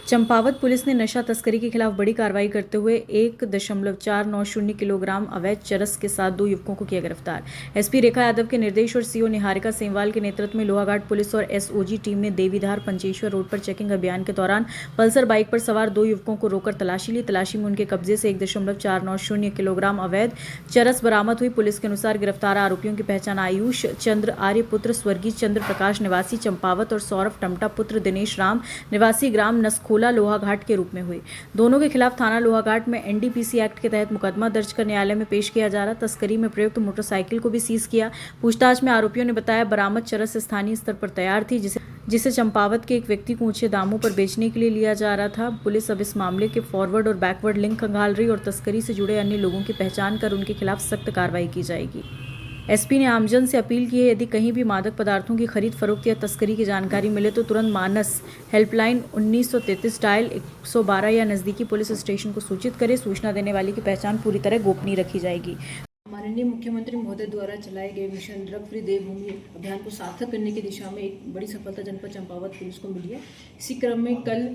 Champawat police ने नशा तस्करी के खिलाफ बड़ी कार्रवाई करते हुए 1.490 किलोग्राम अवैध चरस के साथ 2 युवकों को किया गिरफ्तार। एसपी रेखा यादव के निर्देश और सीओ निहारिका सेमवाल के नेतृत्व में लोहाघाट पुलिस और एसओजी टीम ने देवीधार पंचेश्वर रोड पर चेकिंग अभियान के दौरान पल्सर बाइक पर सवार 2 युवकों को रोककर तलाशी ली। तलाशी में उनके कब्जे से 1.490 किलोग्राम अवैध चरस बरामद हुई। पुलिस के अनुसार गिरफ्तार आरोपियों की पहचान आयुष चंद्र आर्य पुत्र स्वर्गीय चंद्र प्रकाश निवासी चंपावत और सौरभ टमटा पुत्र दिनेश राम निवासी ग्राम नसखोला लोहाघाट के रूप में हुई। दोनों के खिलाफ थाना लोहाघाट में एनडीपीसी एक्ट के तहत मुकदमा दर्ज कर न्यायालय में पेश किया जा रहा। तस्करी में प्रयुक्त मोटरसाइकिल को भी सीज किया। पूछताछ में आरोपियों ने बताया बरामद चरस स्थानीय स्तर पर तैयार थी, जिसे चंपावत के एक व्यक्ति को ऊंचे दामों पर बेचने के लिए लिया जा रहा था। पुलिस अब इस मामले के फॉरवर्ड और बैकवर्ड लिंक खंगाल रही और तस्करी से जुड़े अन्य लोगों की पहचान कर उनके खिलाफ सख्त कार्रवाई की जाएगी। एसपी ने आमजन से अपील की है, यदि कहीं भी मादक पदार्थों की खरीद फरोख्त या तस्करी की जानकारी मिले तो तुरंत मानस हेल्पलाइन 1933 डायल 112 या नजदीकी पुलिस स्टेशन को सूचित करें। सूचना देने वाले की पहचान पूरी तरह गोपनीय रखी जाएगी। माननीय मुख्यमंत्री महोदय द्वारा चलाए गए मिशन ड्रग फ्री देवभूमि अभियान को सार्थक करने की दिशा में एक बड़ी सफलता जनपद चंपावत पुलिस को मिली है। इसी क्रम में कल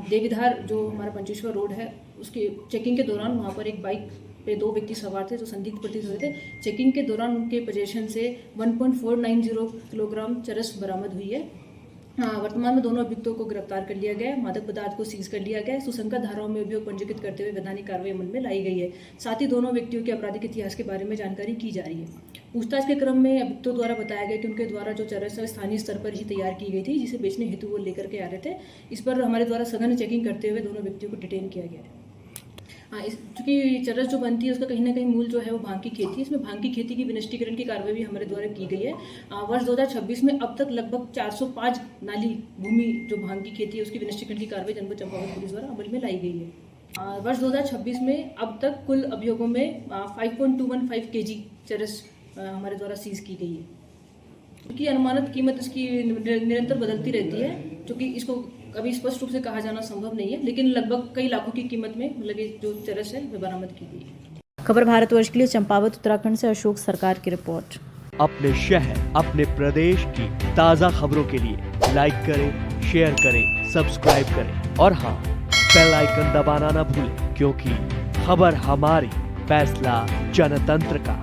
देवीधार जो हमारा पंचेश्वर रोड है उसकी चेकिंग के दौरान वहाँ पर एक बाइक पे 2 व्यक्ति सवार थे जो संदिग्ध प्रतीत हुए थे। चेकिंग के दौरान उनके पोजीशन से 1.490 किलोग्राम चरस बरामद हुई है। वर्तमान में दोनों अभियुक्तों को गिरफ्तार कर लिया गया है। मादक पदार्थ को सीज कर लिया गया है। सुसंगत धाराओं में अभियोग पंजीकृत करते हुए वैधानिक कार्रवाई अमल में लाई गई है। साथ ही दोनों व्यक्तियों के आपराधिक इतिहास के बारे में जानकारी की जा रही है। पूछताछ के क्रम में अभियुक्तों द्वारा बताया गया कि उनके द्वारा जो चरस है स्थानीय स्तर पर ही तैयार की गई थी, जिसे बेचने हेतु वो लेकर के आ रहे थे। इस पर हमारे द्वारा सघन चेकिंग करते हुए दोनों व्यक्तियों को डिटेन किया गया है। चूँकि चरस जो बनती है उसका कहीं ना कहीं मूल जो है वो भांग की खेती है। इसमें भांग की खेती की विनिष्टीकरण की कार्रवाई भी हमारे द्वारा की गई है। वर्ष 2026 में अब तक लगभग 405 नाली भूमि जो भांग की खेती है उसकी विनिष्टीकरण की कार्रवाई जनपद चंपावत पुलिस द्वारा अमल में लाई गई है। वर्ष 2026 में अब तक कुल अभियोगों में 5.215 kg चरस हमारे द्वारा सीज की गई है। क्योंकि अनुमानित कीमत इसकी निरंतर बदलती रहती है, क्योंकि इसको अभी स्पष्ट रूप से कहा जाना संभव नहीं है, लेकिन लगभग कई लाखों की कीमत में मतलब ये जो चरस है वह बरामद की गई है। खबर भारतवर्ष के लिए चंपावत उत्तराखंड से अशोक सरकार की रिपोर्ट। अपने शहर अपने प्रदेश की ताज़ा खबरों के लिए लाइक करें, शेयर करें, सब्सक्राइब करें और हाँ, बेल आइकन दबाना ना भूलें, क्योंकि खबर हमारी, फैसला जनतंत्र का।